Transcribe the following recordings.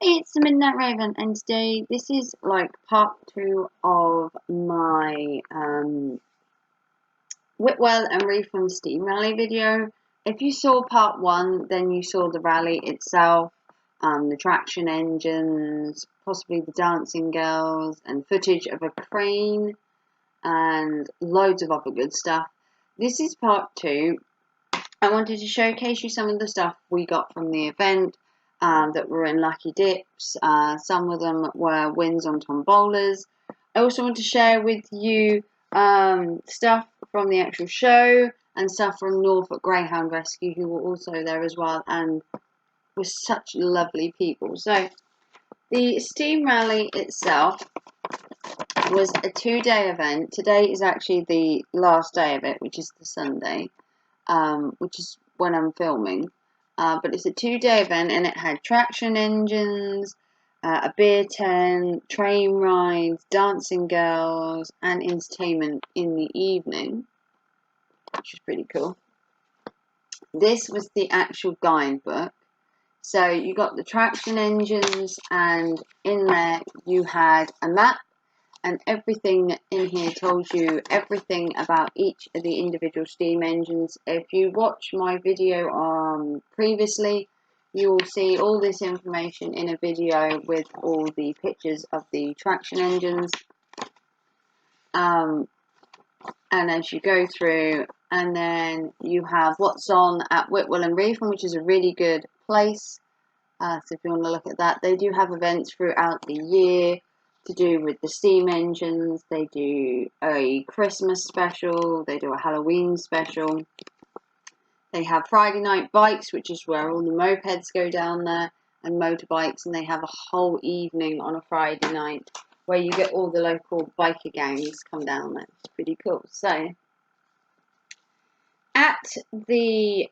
It's the Midnight Raven, and today this is like part 2 of my Whitwell and Reform Steam Rally video. If you saw part 1, then you saw the rally itself, the traction engines, possibly the dancing girls, and footage of a crane, and loads of other good stuff. This is part 2. I wanted to showcase you some of the stuff we got from the event. That were in lucky dips. Some of them were wins on tombolas. I also want to share with you stuff from the actual show and stuff from Norfolk Greyhound Rescue, who were also there as well and were such lovely people. So the Steam Rally itself was a 2-day event. Today is actually the last day of it, which is the Sunday, which is when I'm filming. But it's a 2-day event, and it had traction engines, a beer tent, train rides, dancing girls, and entertainment in the evening, which is pretty cool. This was the actual guidebook. So you got the traction engines, and in there you had a map, and everything in here told you everything about each of the individual steam engines. If you watch my video previously, you will see all this information in a video with all the pictures of the traction engines. And as you go through, and then you have what's on at Whitwell and Reform, which is a really good place. So if you want to look at that, they do have events throughout the year to do with the steam engines. They do a Christmas special, they do a Halloween special, they have Friday night bikes, which is where all the mopeds go down there, and motorbikes, and they have a whole evening on a Friday night where you get all the local biker gangs come down there. It's pretty cool. So at the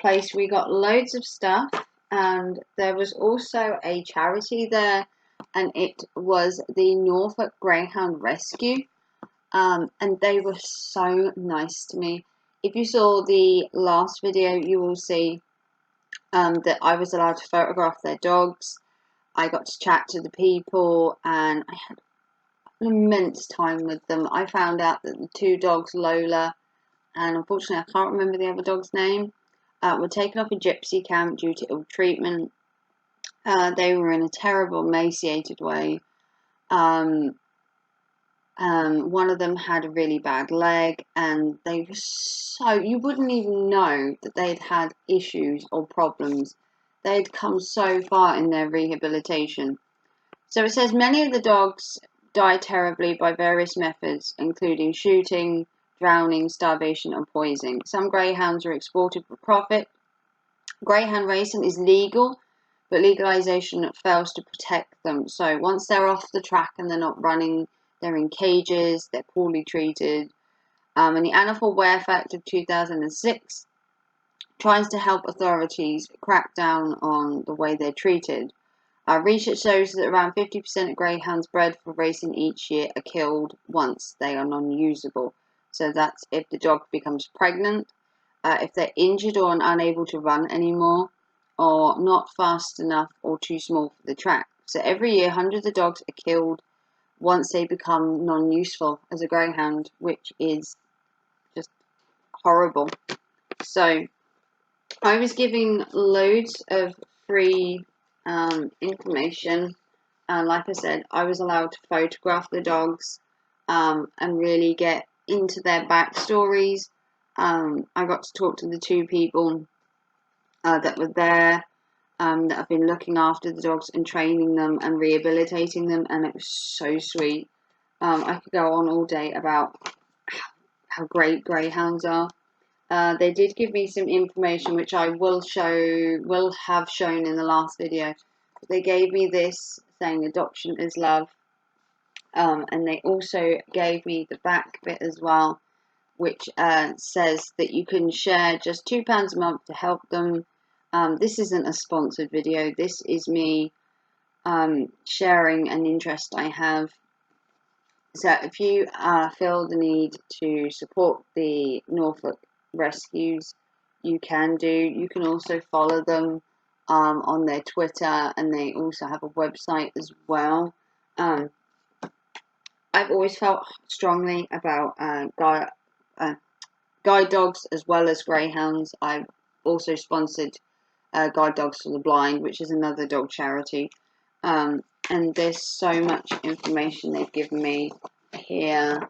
place we got loads of stuff, and there was also a charity there, and it was the Norfolk Greyhound Rescue, and they were so nice to me. If you saw the last video, you will see that I was allowed to photograph their dogs. I got to chat to the people, and I had an immense time with them. I found out that the 2 dogs, Lola, and unfortunately I can't remember the other dog's name, were taken off a gypsy camp due to ill treatment. They were in a terrible, emaciated way. One of them had a really bad leg, and they were so, you wouldn't even know that they'd had issues or problems. They'd come so far in their rehabilitation. So it says many of the dogs died terribly by various methods, including shooting, drowning, starvation, and poisoning. Some greyhounds are exported for profit. Greyhound racing is legal, but legalization fails to protect them. So once they're off the track and they're not running, they're in cages, they're poorly treated. And the Animal Welfare Act of 2006 tries to help authorities crack down on the way they're treated. Research shows that around 50% of greyhounds bred for racing each year are killed once they are non-usable. So that's if the dog becomes pregnant, if they're injured or unable to run anymore, or not fast enough or too small for the track. So every year, hundreds of dogs are killed once they become non-useful as a greyhound, which is just horrible. So I was giving loads of free information, and like I said, I was allowed to photograph the dogs and really get into their backstories. I got to talk to the 2 people that were there, that have been looking after the dogs and training them and rehabilitating them, and it was so sweet. I could go on all day about how great greyhounds are. They did give me some information which I will have shown in the last video. They gave me this saying adoption is love, and they also gave me the back bit as well, which says that you can share just £2 a month to help them. This isn't a sponsored video. This is me sharing an interest I have. So if you feel the need to support the Norfolk Rescues, you can do. You can also follow them on their Twitter, and they also have a website as well. I've always felt strongly about guide dogs as well as greyhounds. I've also sponsored Guide Dogs for the Blind, which is another dog charity. And there's so much information they've given me here,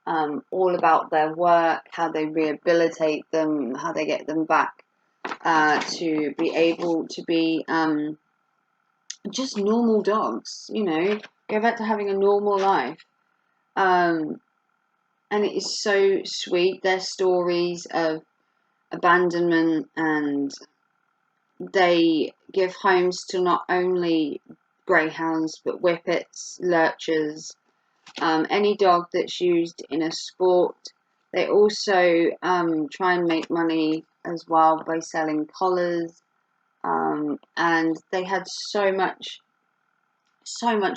all about their work, how they rehabilitate them, how they get them back to be able to be just normal dogs, you know, go back to having a normal life. And it is so sweet, their stories of abandonment, and they give homes to not only greyhounds but whippets, lurchers, any dog that's used in a sport. They also try and make money as well by selling collars, and they had so much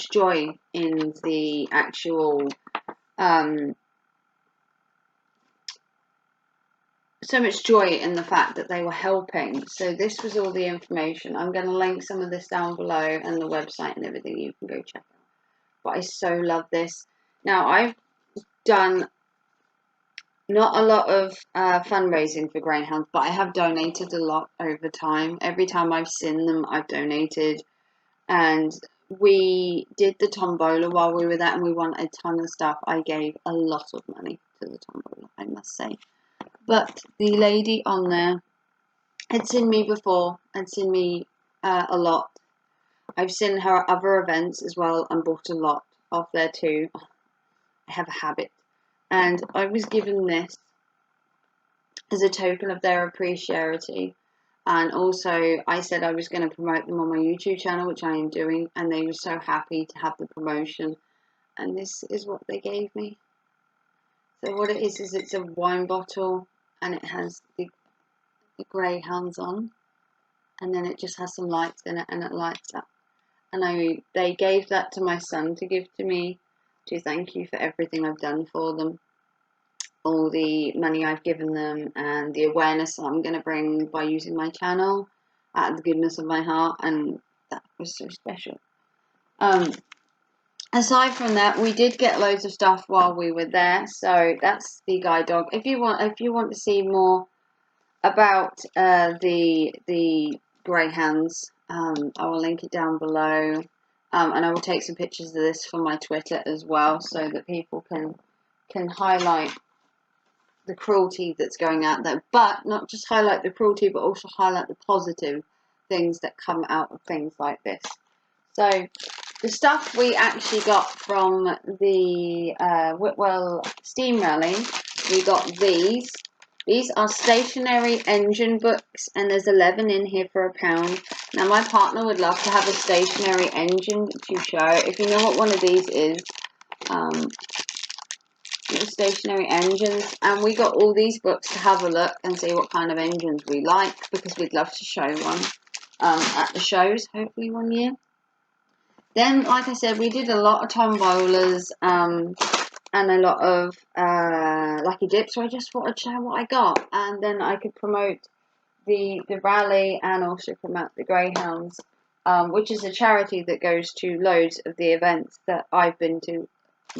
joy in the actual so much joy in the fact that they were helping. So this was all the information. I'm going to link some of this down below, and the website and everything, you can go check out. But I so love this. Now, I've done not a lot of fundraising for greyhounds, but I have donated a lot over time. Every time I've seen them, I've donated. And we did the tombola while we were there, and we won a ton of stuff. I gave a lot of money to the tombola, I must say. But the lady on there had seen me before, had seen me a lot. I've seen her other events as well and bought a lot off there too. I have a habit. And I was given this as a token of their appreciation. And also I said I was going to promote them on my YouTube channel, which I am doing. And they were so happy to have the promotion. And this is what they gave me. So what it is it's a wine bottle, and it has the greyhounds on, and then it just has some lights in it, and it lights up. And they gave that to my son to give to me, to thank you for everything I've done for them, all the money I've given them, and the awareness I'm going to bring by using my channel out of the goodness of my heart. And that was so special. Aside from that, we did get loads of stuff while we were there. So that's the guide dog. If you want to see more about the greyhounds, I will link it down below, and I will take some pictures of this for my Twitter as well, so that people can highlight the cruelty that's going out there, but not just highlight the cruelty, but also highlight the positive things that come out of things like this. So the stuff we actually got from the Whitwell steam rally, we got these. These are stationary engine books, and there's 11 in here for £1. Now, my partner would love to have a stationary engine to show. If you know what one of these is, stationary engines. And we got all these books to have a look and see what kind of engines we like, because we'd love to show one at the shows, hopefully one year. Then, like I said, we did a lot of tombolas and a lot of lucky dips, so I just thought I'd share what I got, and then I could promote the rally and also promote the greyhounds, which is a charity that goes to loads of the events that I've been to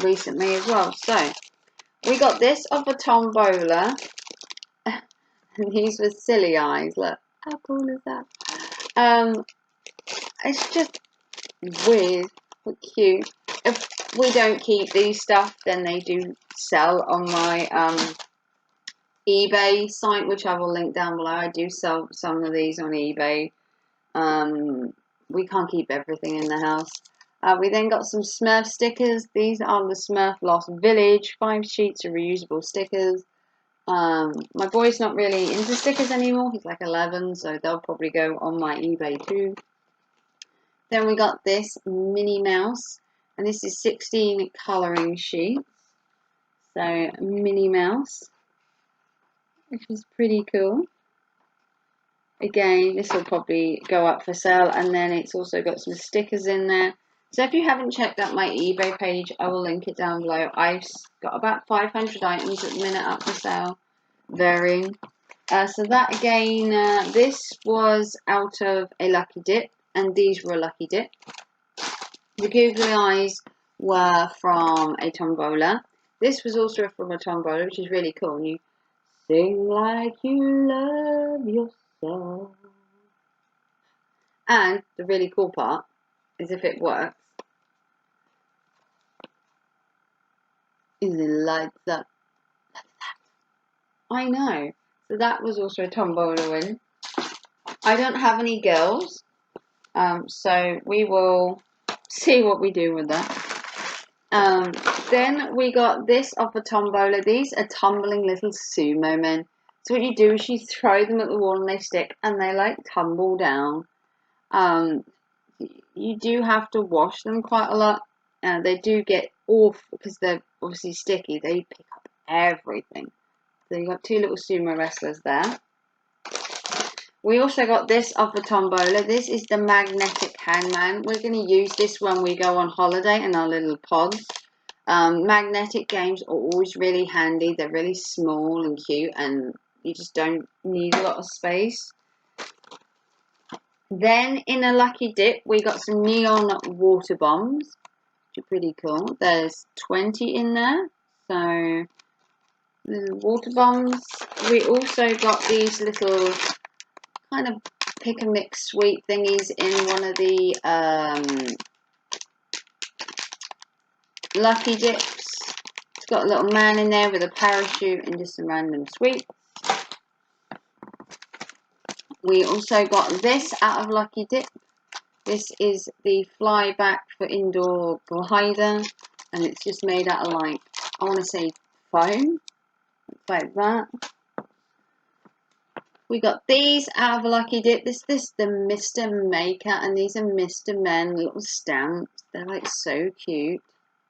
recently as well. So we got this off a tombola, and these were silly eyes. Look, how cool is that? It's just weird but cute. If we don't keep these stuff, then they do sell on my eBay site, which I will link down below. I do sell some of these on eBay. We can't keep everything in the house. We then got some Smurf stickers. These are the Smurf Lost Village 5 sheets of reusable stickers. My boy's not really into stickers anymore. He's like 11, so they'll probably go on my eBay too. Then we got this Minnie Mouse, and this is 16 colouring sheets. So Minnie Mouse, which is pretty cool. Again, this will probably go up for sale, and then it's also got some stickers in there. So if you haven't checked out my eBay page, I will link it down below. I've got about 500 items at the minute up for sale, varying. So that again, this was out of a lucky dip, and these were a lucky dip. The googly eyes were from a tombola. This was also from a tombola, which is really cool. And you sing like you love yourself. And the really cool part is if it works, is it lights up like that. I know. So that was also a tombola win. I don't have any girls, so we will see what we do with that. Then we got this off a tombola. These are tumbling little sumo men. So what you do is you throw them at the wall and they stick and they like tumble down. You do have to wash them quite a lot. They do get off because they're obviously sticky. They pick up everything. So you got two little sumo wrestlers there. We also got this off a tombola. This is the magnetic hangman. We're going to use this when we go on holiday in our little pods. Magnetic games are always really handy. They're really small and cute and you just don't need a lot of space. Then in a lucky dip, we got some neon water bombs, which are pretty cool. There's 20 in there. So, little water bombs. We also got these little kind of pick and mix sweet thingies in one of the lucky dips. It's got a little man in there with a parachute and just some random sweets. We also got this out of lucky dip. This is the fly back for indoor glider, and it's just made out of like, I want to say foam, like that. We got these out of a lucky dip. This is the Mr. Maker, and these are Mr. Men little stamps. They're like so cute.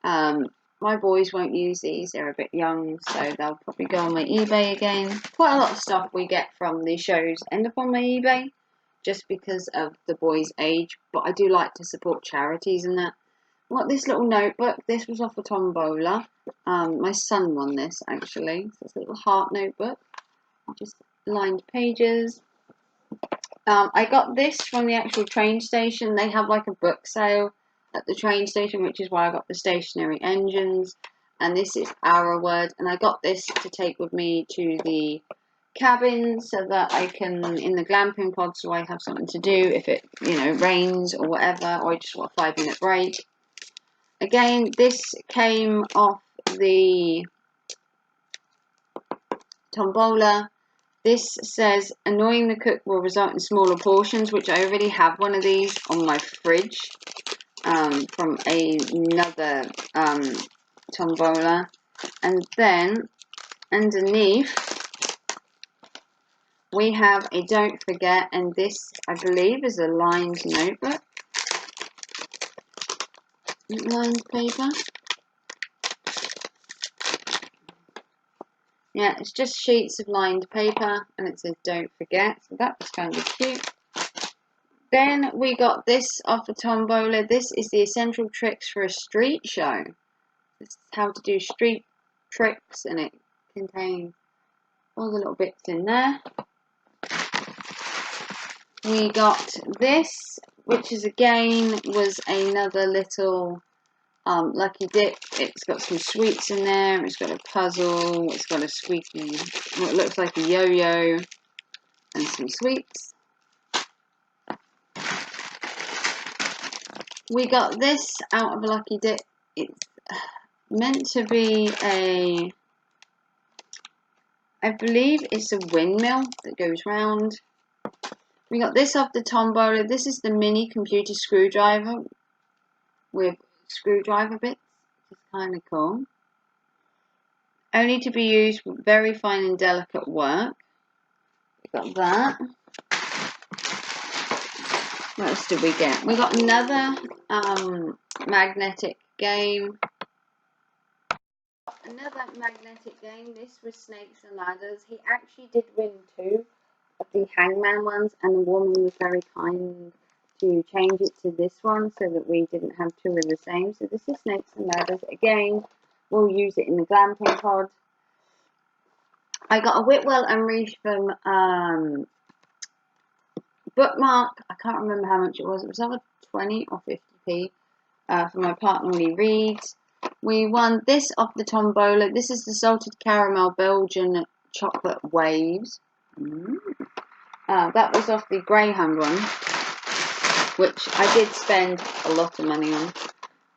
My boys won't use these. They're a bit young, so they'll probably go on my eBay again. Quite a lot of stuff we get from the shows end up on my eBay, just because of the boys' age. But I do like to support charities and that. I got this little notebook. This was off a tombola. My son won this actually. So it's a little heart notebook. Just lined pages. I got this from the actual train station. They have like a book sale at the train station, which is why I got the stationary engines. And this is our word. And I got this to take with me to the cabin so that I can, in the glamping pod, so I have something to do if it, rains or whatever, or I just want a 5-minute break. Again, this came off the tombola. This says, annoying the cook will result in smaller portions, which I already have one of these on my fridge from another tombola. And then underneath, we have a don't forget, and this, I believe, is a lined notebook. Lined paper. Yeah, it's just sheets of lined paper, and it says don't forget, so that was kind of cute. Then we got this off a tombola. This is the essential tricks for a street show. This is how to do street tricks, and it contains all the little bits in there. We got this, which is again was another little lucky dip. It's got some sweets in there. It's got a puzzle. It's got a squeaky, what looks like a yo-yo, and some sweets. We got this out of a lucky dip. It's meant to be I believe it's a windmill that goes round. We got this off the tombola. This is the mini computer screwdriver with screwdriver bits. It's kind of cool. Only to be used with very fine and delicate work. We got that. What else did we get? We got another magnetic game. This was Snakes and Ladders. He actually did win 2 of the hangman ones, and the woman was very kind to change it to this one so that we didn't have 2 of the same. So this is Snakes and Ladders. Again, we'll use it in the glamping pod. I got a Whitwell and Reefham bookmark. I can't remember how much it was. It was either 20 or 50p for my partner when he reads. We won this off the tombola. This is the salted caramel Belgian chocolate waves. That was off the Greyhound one, which I did spend a lot of money on.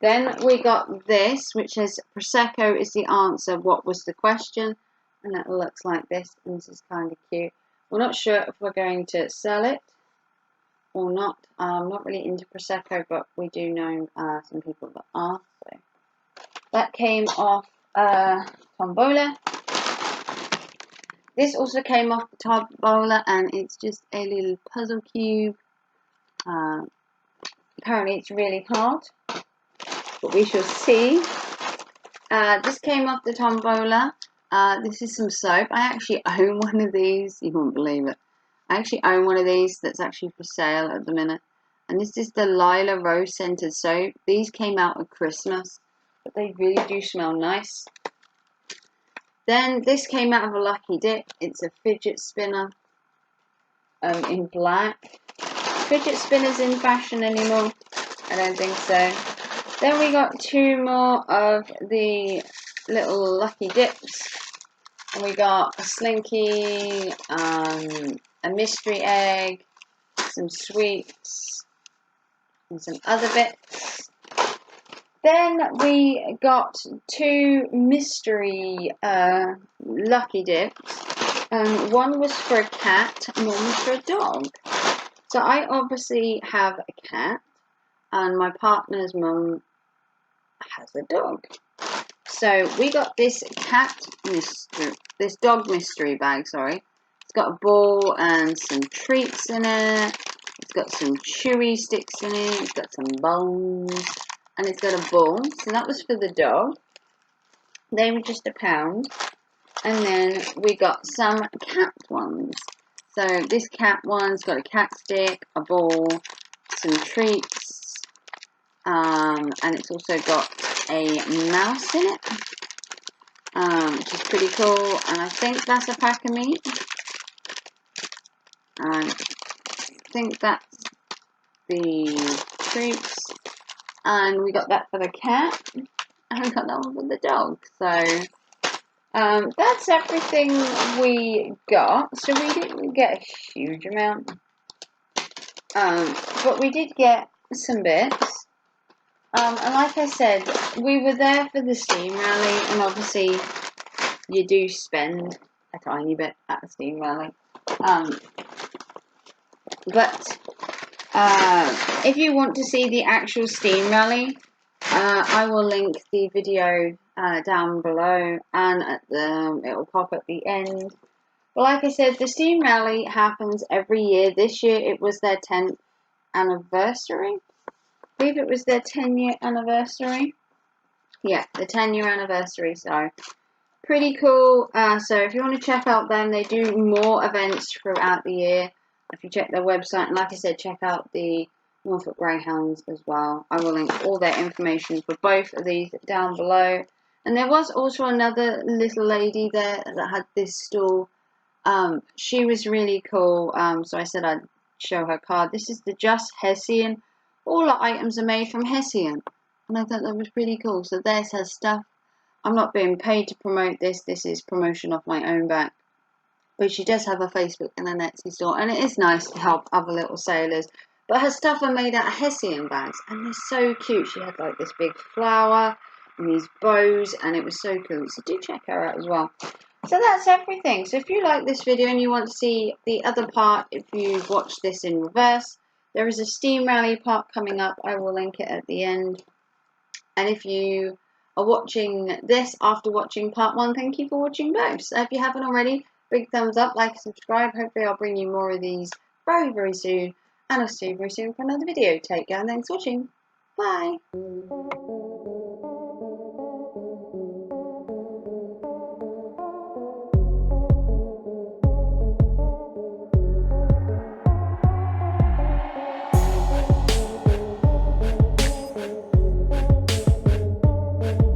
Then we got this, which says Prosecco is the answer. What was the question? And it looks like this, and this is kind of cute. We're not sure if we're going to sell it or not. I'm not really into Prosecco, but we do know some people that are. So that came off tombola. This also came off the tombola, and it's just a little puzzle cube. Apparently it's really hard, but we shall see. This came off the tombola. This is some soap. I actually own one of these. You won't believe it. I actually own one of these that's actually for sale at the minute. And this is the Lila Rose Scented Soap. These came out at Christmas, but they really do smell nice. Then this came out of a Lucky Dip. It's a fidget spinner in black. Fidget spinners in fashion anymore? I don't think so. Then we got two more of the little Lucky Dips. And we got a Slinky, a mystery egg, some sweets, and some other bits. Then we got two mystery Lucky Dips. One was for a cat and one was for a dog. So I obviously have a cat, and my partner's mum has a dog. So we got this dog mystery bag, sorry. It's got a ball and some treats in it. It's got some chewy sticks in it. It's got some bones. And it's got a ball. So that was for the dog. They were just £1. And then we got some cat ones. So this cat one's got a cat stick, a ball, some treats, and it's also got a mouse in it, which is pretty cool. And I think that's a pack of meat. I think that's the treats. And we got that for the cat. And we got that one for the dog. So that's everything we got. So we didn't get a huge amount. But we did get some bits. And like I said, we were there for the steam rally, and obviously you do spend a tiny bit at a steam rally. But if you want to see the actual steam rally, I will link the video down below, and it will pop at the end. But like I said, the steam rally happens every year. This year it was their 10th anniversary. I believe it was their 10-year anniversary. Yeah, the 10-year anniversary. So pretty cool. So if you want to check out them, they do more events throughout the year. If you check their website, and like I said, check out the Norfolk Greyhounds as well. I will link all their information for both of these down below. And there was also another little lady there that had this stall. She was really cool. So I said I'd show her card. This is the Just Hessian. All the items are made from Hessian. And I thought that was pretty cool. So there's her stuff. I'm not being paid to promote this. This is promotion off my own back. But she does have a Facebook and an Etsy store. And it is nice to help other little sailors. But her stuff are made out of Hessian bags. And they're so cute. She had like this big flower and these bows. And it was so cool. So do check her out as well. So that's everything. So if you like this video and you want to see the other part, if you've watched this in reverse, there is a steam rally part coming up. I will link it at the end. And if you are watching this after watching part 1, thank you for watching both. So if you haven't already, big thumbs up, like, subscribe. Hopefully I'll bring you more of these very, very soon. And I'll see you very soon for another video. Take care and thanks for watching. Bye.